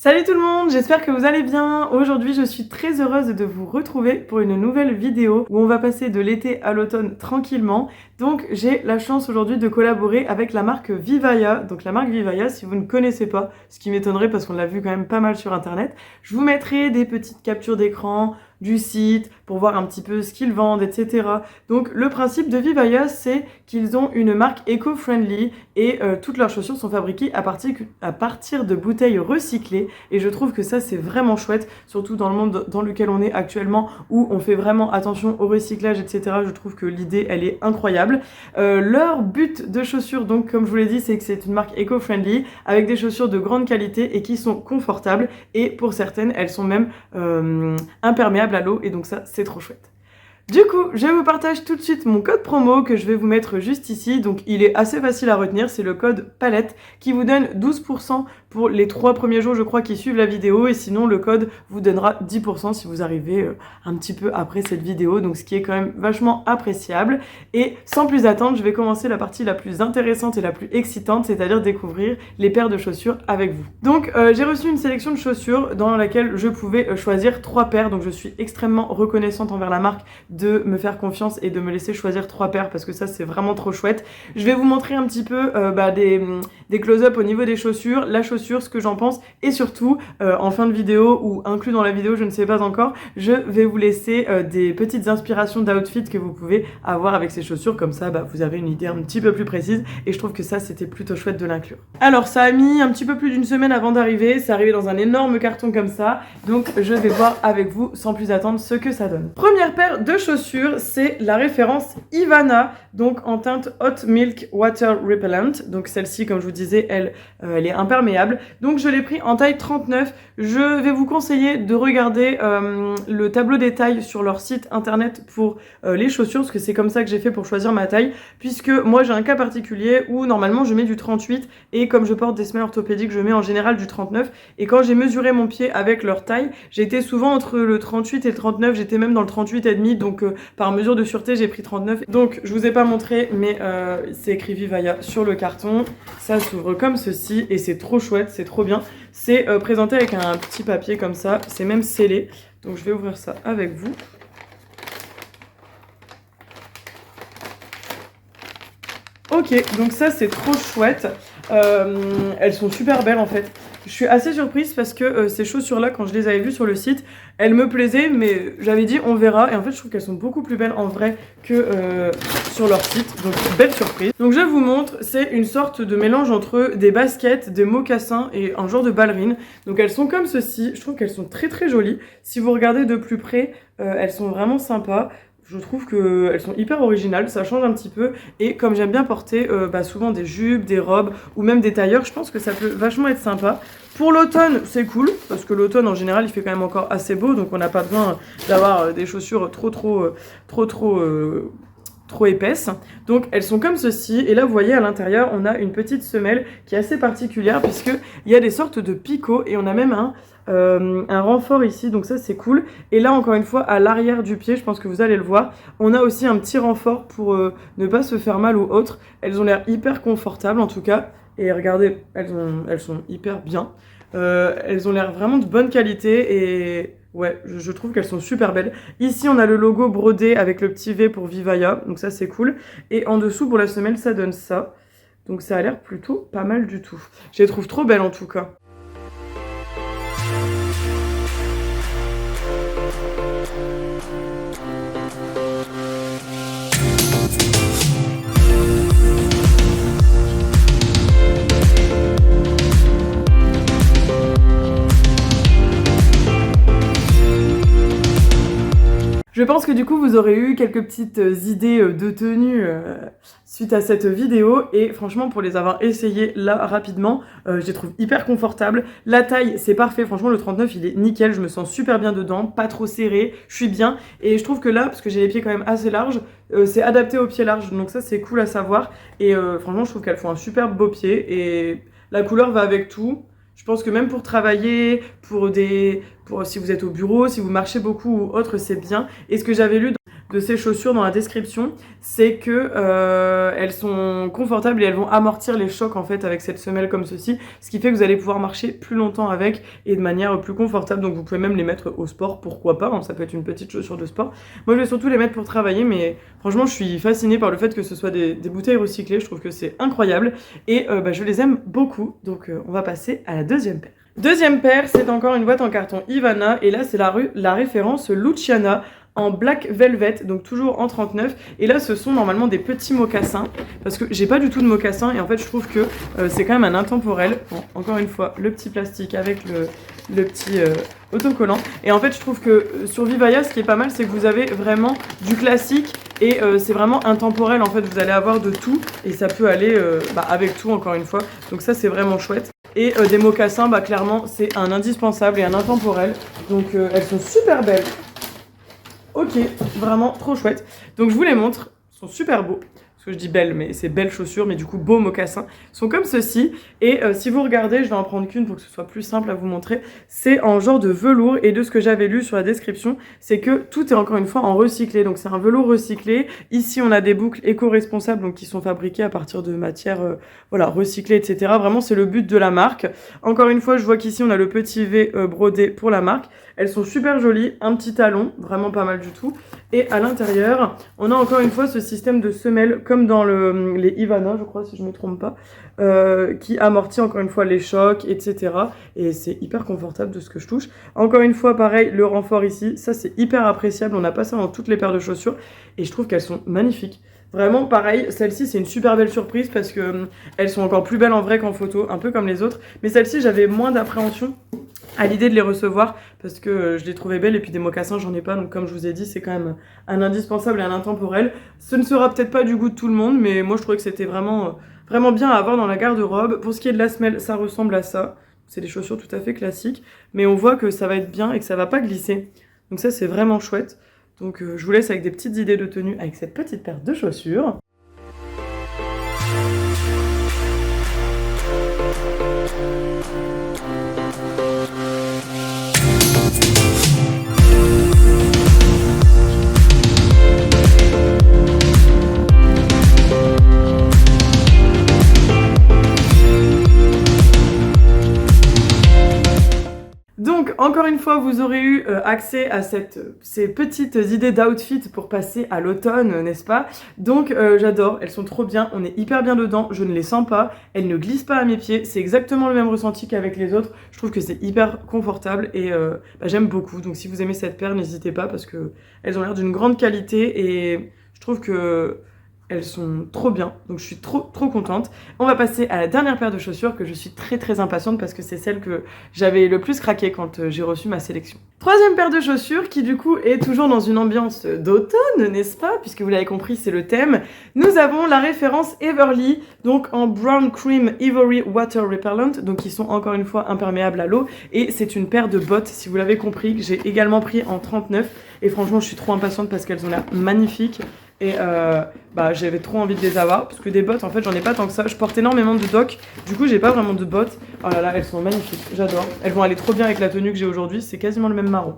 Salut tout le monde, j'espère que vous allez bien. Aujourd'hui, je suis très heureuse de vous retrouver pour une nouvelle vidéo où on va passer de l'été à l'automne tranquillement. Donc, j'ai la chance aujourd'hui de collaborer avec la marque Vivaya. Donc, la marque Vivaya, si vous ne connaissez pas, ce qui m'étonnerait parce qu'on l'a vu quand même pas mal sur internet, je vous mettrai des petites captures d'écran du site pour voir un petit peu ce qu'ils vendent, etc. Donc le principe de Vivaya, c'est qu'ils ont une marque éco-friendly et toutes leurs chaussures sont fabriquées à partir de bouteilles recyclées et je trouve que ça c'est vraiment chouette, surtout dans le monde dans lequel on est actuellement où on fait vraiment attention au recyclage, etc. Je trouve que l'idée elle est incroyable. Leur but de chaussures, donc comme je vous l'ai dit, c'est que c'est une marque éco-friendly avec des chaussures de grande qualité et qui sont confortables et pour certaines elles sont même imperméables à l'eau et donc ça c'est trop chouette. Du coup, je vous partage tout de suite mon code promo que je vais vous mettre juste ici. Donc il est assez facile à retenir, c'est le code PALETTE qui vous donne 12% pour les 3 premiers jours je crois qui suivent la vidéo et sinon le code vous donnera 10% si vous arrivez un petit peu après cette vidéo, donc ce qui est quand même vachement appréciable. Et sans plus attendre, je vais commencer la partie la plus intéressante et la plus excitante, c'est-à-dire découvrir les paires de chaussures avec vous. Donc j'ai reçu une sélection de chaussures dans laquelle je pouvais choisir 3 paires, donc je suis extrêmement reconnaissante envers la marque de me faire confiance et de me laisser choisir 3 paires parce que ça c'est vraiment trop chouette. Je vais vous montrer un petit peu des close-up au niveau des chaussures, la chaussure, ce que j'en pense et surtout en fin de vidéo ou inclus dans la vidéo, je ne sais pas encore, je vais vous laisser des petites inspirations d'outfit que vous pouvez avoir avec ces chaussures, comme ça vous avez une idée un petit peu plus précise et je trouve que ça c'était plutôt chouette de l'inclure. Alors ça a mis un petit peu plus d'une semaine avant d'arriver, c'est arrivé dans un énorme carton comme ça, donc je vais voir avec vous sans plus attendre ce que ça donne. Première paire de chaussures, c'est la référence Ivana, donc en teinte Hot Milk Water Repellent. Donc celle-ci, comme je vous disais, elle est imperméable. Donc je l'ai pris en taille 39. Je vais vous conseiller de regarder le tableau des tailles sur leur site internet pour les chaussures, parce que c'est comme ça que j'ai fait pour choisir ma taille, puisque moi j'ai un cas particulier où normalement je mets du 38 et comme je porte des semelles orthopédiques, je mets en général du 39. Et quand j'ai mesuré mon pied avec leur taille, j'étais souvent entre le 38 et le 39, j'étais même dans le 38,5, donc par mesure de sûreté j'ai pris 39. Donc je vous ai pas montré mais c'est écrit Vivaya sur le carton, ça s'ouvre comme ceci et c'est trop chouette, c'est trop bien. C'est présenté avec un petit papier comme ça, c'est même scellé, donc je vais ouvrir ça avec vous. Ok, donc ça c'est trop chouette, elles sont super belles en fait. Je suis assez surprise parce que ces chaussures-là, quand je les avais vues sur le site, elles me plaisaient, mais j'avais dit on verra. Et en fait, je trouve qu'elles sont beaucoup plus belles en vrai que sur leur site. Donc, belle surprise. Donc, je vous montre, c'est une sorte de mélange entre des baskets, des mocassins et un genre de ballerine. Donc, elles sont comme ceci. Je trouve qu'elles sont très très jolies. Si vous regardez de plus près, elles sont vraiment sympas. Je trouve qu'elles sont hyper originales, ça change un petit peu. Et comme j'aime bien porter souvent des jupes, des robes ou même des tailleurs, je pense que ça peut vachement être sympa. Pour l'automne, c'est cool, parce que l'automne en général il fait quand même encore assez beau, donc on n'a pas besoin d'avoir des chaussures trop épaisses. Donc elles sont comme ceci, et là vous voyez à l'intérieur on a une petite semelle qui est assez particulière puisqu'il y a des sortes de picots et on a même un renfort ici, donc ça c'est cool. Et là encore une fois à l'arrière du pied, je pense que vous allez le voir, on a aussi un petit renfort pour ne pas se faire mal ou autre. Elles ont l'air hyper confortables en tout cas, et regardez, elles sont hyper bien. Elles ont l'air vraiment de bonne qualité et ouais, je trouve qu'elles sont super belles. Ici, on a le logo brodé avec le petit V pour Vivaya, donc ça c'est cool. Et en dessous, pour la semelle, ça donne ça. Donc ça a l'air plutôt pas mal du tout. Je les trouve trop belles en tout cas. Je pense que du coup vous aurez eu quelques petites idées de tenue suite à cette vidéo et franchement pour les avoir essayées là rapidement, je les trouve hyper confortables. La taille c'est parfait, franchement le 39 il est nickel, je me sens super bien dedans, pas trop serré, je suis bien et je trouve que là, parce que j'ai les pieds quand même assez larges, c'est adapté aux pieds larges donc ça c'est cool à savoir et franchement je trouve qu'elles font un super beau pied et la couleur va avec tout. Je pense que même pour travailler, pour si vous êtes au bureau, si vous marchez beaucoup ou autre, c'est bien. Et ce que j'avais lu de ces chaussures dans la description, c'est que elles sont confortables et elles vont amortir les chocs en fait avec cette semelle comme ceci, ce qui fait que vous allez pouvoir marcher plus longtemps avec et de manière plus confortable. Donc vous pouvez même les mettre au sport, pourquoi pas, hein, ça peut être une petite chaussure de sport. Moi je vais surtout les mettre pour travailler, mais franchement je suis fascinée par le fait que ce soit des bouteilles recyclées, je trouve que c'est incroyable et je les aime beaucoup. Donc on va passer à la deuxième paire. Deuxième paire, c'est encore une boîte en carton Ivana et là c'est la référence Luciana en black velvet, donc toujours en 39. Et là, ce sont normalement des petits mocassins, parce que j'ai pas du tout de mocassins, et en fait, je trouve que c'est quand même un intemporel. Bon, encore une fois, le petit plastique avec le petit autocollant. Et en fait, je trouve que sur Vivaia, ce qui est pas mal, c'est que vous avez vraiment du classique, et c'est vraiment intemporel. En fait, vous allez avoir de tout, et ça peut aller avec tout, encore une fois. Donc ça, c'est vraiment chouette. Et des mocassins, clairement, c'est un indispensable et un intemporel. Donc elles sont super belles. Ok, vraiment trop chouette. Donc je vous les montre, ils sont super beaux. Parce que je dis belles, mais c'est belles chaussures, mais du coup beaux mocassins. Ils sont comme ceci. Et si vous regardez, je vais en prendre qu'une pour que ce soit plus simple à vous montrer. C'est en genre de velours. Et de ce que j'avais lu sur la description, c'est que tout est encore une fois en recyclé. Donc c'est un velours recyclé. Ici, on a des boucles éco-responsables donc qui sont fabriquées à partir de matières recyclées, etc. Vraiment, c'est le but de la marque. Encore une fois, je vois qu'ici, on a le petit V brodé pour la marque. Elles sont super jolies, un petit talon, vraiment pas mal du tout. Et à l'intérieur, on a encore une fois ce système de semelle, comme dans les Ivana, je crois, si je ne me trompe pas, qui amortit encore une fois les chocs, etc. Et c'est hyper confortable de ce que je touche. Encore une fois, pareil, le renfort ici, ça c'est hyper appréciable. On n'a pas ça dans toutes les paires de chaussures. Et je trouve qu'elles sont magnifiques. Vraiment pareil, celle-ci c'est une super belle surprise parce que elles sont encore plus belles en vrai qu'en photo, un peu comme les autres. Mais celle-ci, j'avais moins d'appréhension à l'idée de les recevoir parce que je les trouvais belles et puis des mocassins j'en ai pas, donc comme je vous ai dit c'est quand même un indispensable et un intemporel. Ce ne sera peut-être pas du goût de tout le monde, mais moi je trouvais que c'était vraiment bien à avoir dans la garde-robe. Pour ce qui est de la semelle, ça ressemble à ça, c'est des chaussures tout à fait classiques, mais on voit que ça va être bien et que ça va pas glisser, donc ça c'est vraiment chouette. Donc je vous laisse avec des petites idées de tenue avec cette petite paire de chaussures. Donc, encore une fois, vous aurez eu accès à ces petites idées d'outfit pour passer à l'automne, n'est-ce pas? Donc, j'adore, elles sont trop bien, on est hyper bien dedans, je ne les sens pas, elles ne glissent pas à mes pieds, c'est exactement le même ressenti qu'avec les autres, je trouve que c'est hyper confortable et j'aime beaucoup. Donc, si vous aimez cette paire, n'hésitez pas parce qu'elles ont l'air d'une grande qualité et je trouve que elles sont trop bien, donc je suis trop contente. On va passer à la dernière paire de chaussures que je suis très impatiente parce que c'est celle que j'avais le plus craqué quand j'ai reçu ma sélection. Troisième paire de chaussures qui du coup est toujours dans une ambiance d'automne, n'est-ce pas? Puisque vous l'avez compris, c'est le thème. Nous avons la référence Everly, donc en Brown Cream Ivory Water Repellent, donc qui sont encore une fois imperméables à l'eau. Et c'est une paire de bottes, si vous l'avez compris, que j'ai également pris en 39. Et franchement, je suis trop impatiente parce qu'elles ont l'air magnifiques. Et j'avais trop envie de les avoir parce que des bottes en fait j'en ai pas tant que ça, je porte énormément de docs, du coup j'ai pas vraiment de bottes. Oh là là, elles sont magnifiques, j'adore, elles vont aller trop bien avec la tenue que j'ai aujourd'hui, c'est quasiment le même marron.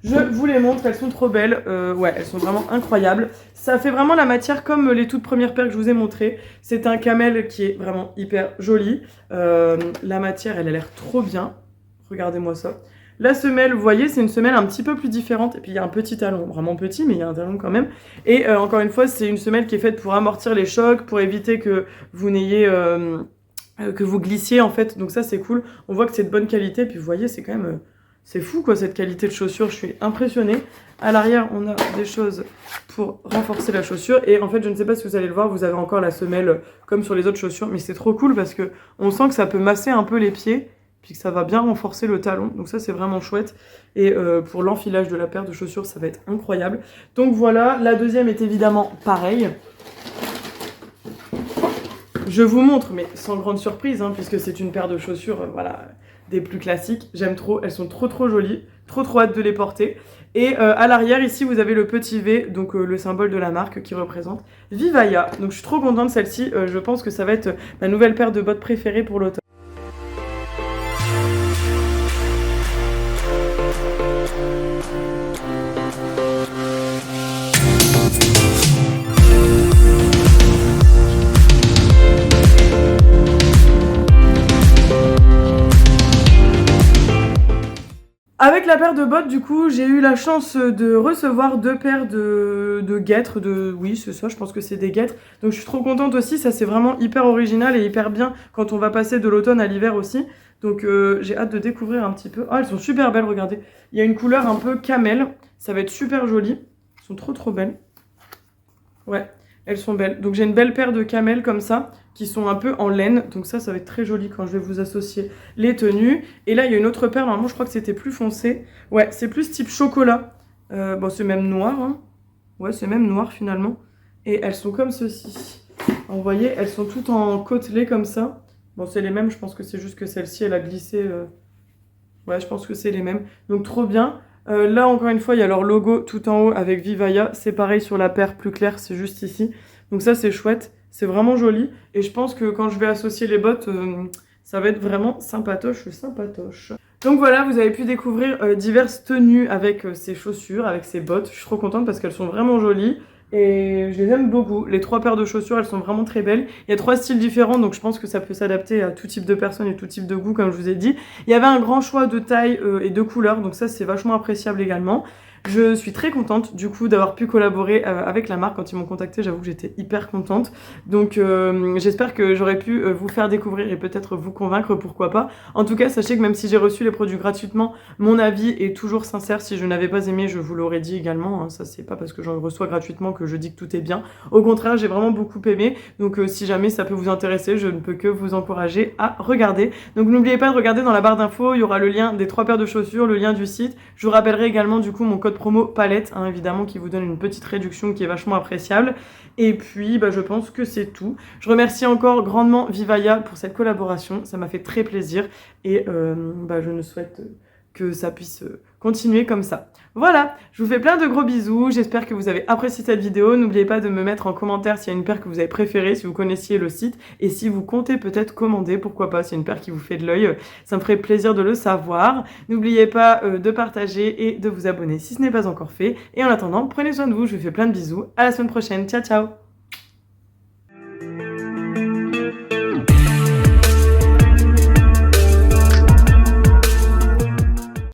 Je vous les montre, elles sont trop belles, ouais elles sont vraiment incroyables, ça fait vraiment la matière comme les toutes premières paires que je vous ai montrées. C'est un camel qui est vraiment hyper joli, la matière elle a l'air trop bien, regardez-moi ça. La semelle, vous voyez, c'est une semelle un petit peu plus différente. Et puis, il y a un petit talon, vraiment petit, mais il y a un talon quand même. Et encore une fois, c'est une semelle qui est faite pour amortir les chocs, pour éviter que vous n'ayez... que vous glissiez, en fait. Donc ça, c'est cool. On voit que c'est de bonne qualité. Puis, vous voyez, c'est quand même... c'est fou, quoi, cette qualité de chaussure. Je suis impressionnée. À l'arrière, on a des choses pour renforcer la chaussure. Et en fait, je ne sais pas si vous allez le voir, vous avez encore la semelle comme sur les autres chaussures. Mais c'est trop cool parce que on sent que ça peut masser un peu les pieds. Puis que ça va bien renforcer le talon, donc ça c'est vraiment chouette. Et pour l'enfilage de la paire de chaussures, ça va être incroyable. Donc voilà, la deuxième est évidemment pareille. Je vous montre, mais sans grande surprise, hein, puisque c'est une paire de chaussures, voilà, des plus classiques. J'aime trop, elles sont trop jolies, trop hâte de les porter. Et à l'arrière, ici, vous avez le petit V, donc le symbole de la marque qui représente Vivaia. Donc je suis trop contente de celle-ci, je pense que ça va être ma nouvelle paire de bottes préférée pour l'automne. Avec la paire de bottes, du coup, j'ai eu la chance de recevoir 2 paires de guêtres, oui, c'est ça, je pense que c'est des guêtres. Donc je suis trop contente aussi, ça c'est vraiment hyper original et hyper bien quand on va passer de l'automne à l'hiver aussi. Donc j'ai hâte de découvrir un petit peu. Ah, elles sont super belles, regardez. Il y a une couleur un peu camel, ça va être super joli. Elles sont trop belles. Ouais, elles sont belles. Donc j'ai une belle paire de camels comme ça, qui sont un peu en laine. Donc ça va être très joli quand je vais vous associer les tenues. Et là, il y a une autre paire, normalement je crois que c'était plus foncé. Ouais, c'est plus type chocolat. Bon, c'est même noir, hein. Ouais, c'est même noir finalement. Et elles sont comme ceci. Vous voyez, elles sont toutes en côtelé comme ça. Bon, c'est les mêmes, je pense que c'est juste que celle-ci, elle a glissé. Ouais, je pense que c'est les mêmes. Donc trop bien. Là, encore une fois, il y a leur logo tout en haut avec Vivaya. C'est pareil sur la paire plus claire, c'est juste ici. Donc ça, c'est chouette. C'est vraiment joli. Et je pense que quand je vais associer les bottes, ça va être vraiment sympatoche. Donc voilà, vous avez pu découvrir diverses tenues avec ces chaussures, avec ces bottes. Je suis trop contente parce qu'elles sont vraiment jolies. Et je les aime beaucoup. Les 3 paires de chaussures, elles sont vraiment très belles. Il y a 3 styles différents, donc je pense que ça peut s'adapter à tout type de personnes et tout type de goût, comme je vous ai dit. Il y avait un grand choix de taille et de couleurs, donc ça c'est vachement appréciable également. Je suis très contente du coup d'avoir pu collaborer avec la marque. Quand ils m'ont contacté, j'avoue que j'étais hyper contente. Donc j'espère que j'aurais pu vous faire découvrir et peut-être vous convaincre, pourquoi pas. En tout cas, sachez que même si j'ai reçu les produits gratuitement, mon avis est toujours sincère. Si je n'avais pas aimé, je vous l'aurais dit également, hein. Ça c'est pas parce que j'en reçois gratuitement que je dis que tout est bien. Au contraire, j'ai vraiment beaucoup aimé. Donc si jamais ça peut vous intéresser, je ne peux que vous encourager à regarder. Donc n'oubliez pas de regarder dans la barre d'infos, il y aura le lien des 3 paires de chaussures, le lien du site. Je vous rappellerai également du coup mon code promo palette, hein, évidemment, qui vous donne une petite réduction qui est vachement appréciable. Et puis je pense que c'est tout. Je remercie encore grandement Vivaya pour cette collaboration, ça m'a fait très plaisir et je ne souhaite que ça puisse continuer comme ça. Voilà, je vous fais plein de gros bisous, j'espère que vous avez apprécié cette vidéo. N'oubliez pas de me mettre en commentaire s'il y a une paire que vous avez préférée, si vous connaissiez le site, et si vous comptez peut-être commander, pourquoi pas, s'il y a une paire qui vous fait de l'œil, ça me ferait plaisir de le savoir. N'oubliez pas de partager et de vous abonner si ce n'est pas encore fait. Et en attendant, prenez soin de vous, je vous fais plein de bisous, à la semaine prochaine, ciao ciao.